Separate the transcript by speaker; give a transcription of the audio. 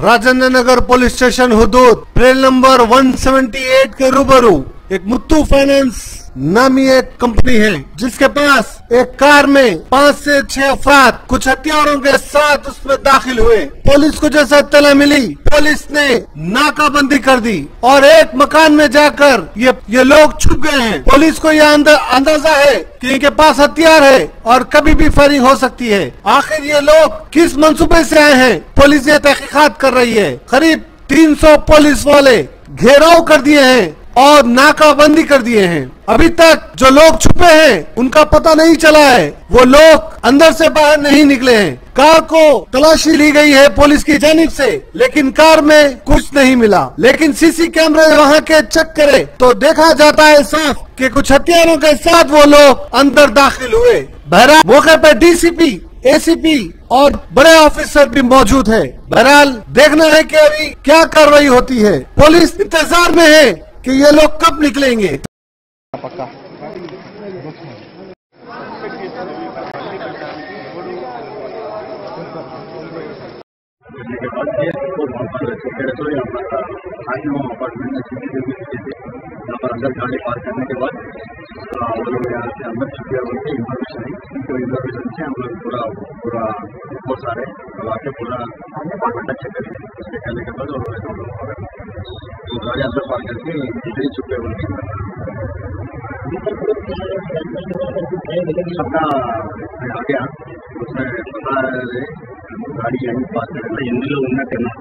Speaker 1: Rajendra Nagar police station हुदूद plane number 178 के रूबरू एक मुत्तू फाइनेंस नामी एक कंपनी है, जिसके पास एक कार में 5 से 6 अफराद कुछ हथियारों के साथ उसमें दाखिल हुए। पुलिस को जैसा इत्तला मिली, पुलिस ने नाकाबंदी कर दी और एक मकान में जाकर ये लोग छुप गए हैं। पुलिस को यह अंदाजा है कि इनके पास हथियार है और कभी भी फायरिंग हो सकती है। आखिर ये लोग किस मंसूबे से आए हैं, पुलिस ये तहकीकात कर रही है। करीब 300 पुलिस वाले घेराव कर दिए हैं और नाकाबंदी कर दिए हैं। अभी तक जो लोग छुपे हैं उनका पता नहीं चला है, वो लोग अंदर से बाहर नहीं निकले हैं। कार को तलाशी ली गई है पुलिस की जानिब से, लेकिन कार में कुछ नहीं मिला। लेकिन सीसी कैमरे वहां के चेक करे तो देखा जाता है साफ कि कुछ हथियारों के साथ वो लोग अंदर दाखिल हुए। बहरहाल मौके पर डीसीपी, एसीपी और बड़े ऑफिसर भी मौजूद है। बहरहाल देखना है कि अभी क्या कार्रवाई होती है। पुलिस इंतजार में है कि ये लोग कब निकलेंगे।
Speaker 2: पक्का अपार्टमेंट यहाँ पर अंदर गाड़ी पार्क करने के बाद वो लोग यहाँ से अंदर छुट्टी होती इन्फॉर्मेशन आई, तो इन्फॉर्मेशन से हम लोग पूरा रिपोर्ट आ रहे अब आके पूरा अपार्टमेंट चेक करेंगे। उसके कहने के बाद तो गाड़ी अंदर पार्क करके इधर ही छुट्टे होंगे। सबका आ गया उसमें पता है गाड़ी यहीं पार्क करेगा, हिंदी लोग उन्हें करना